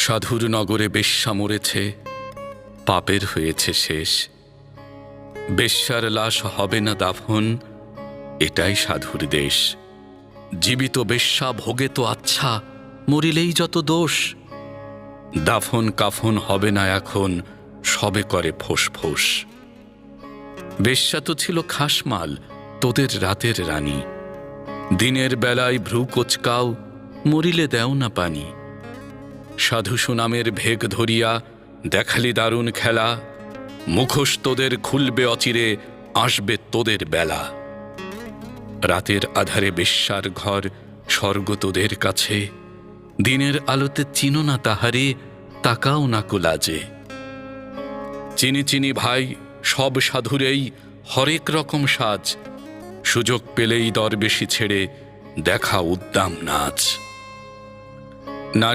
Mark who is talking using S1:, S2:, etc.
S1: সাধুর নগরে বেশ্যা মরেছে, পাপের হয়েছে শেষ। বেশ্যার লাশ হবে না দাফন, এটাই সাধুর দেশ। জীবিত বেশ্যা ভোগে তো আচ্ছা, মরিলেই যত দোষ। দাফন কাফন হবে না এখন, সবে করে ফোঁস ফোঁস। বেশ্যা তো ছিল খাসমাল, তোদের রাতের রানী। দিনের বেলায় ভ্রু কোচকাও, মরিলে দেও না পানি। সাধু সুনামের ভেগ ধরিয়া দেখালি দারুণ খেলা, মুখোশ তোদের খুলবে অচিরে, আসবে তোদের বেলা। রাতের আধারে বেশ্যার ঘর, স্বর্গ তোদের কাছে। দিনের আলোতে চিনো না তাহারে, তাকাও না কুলাজে। চিনি চিনি ভাই সব সাধুরেই হরেক রকম সাজ, সুযোগ পেলেই দরবেশি ছেড়ে দেখা উদ্দাম নাচ। নারী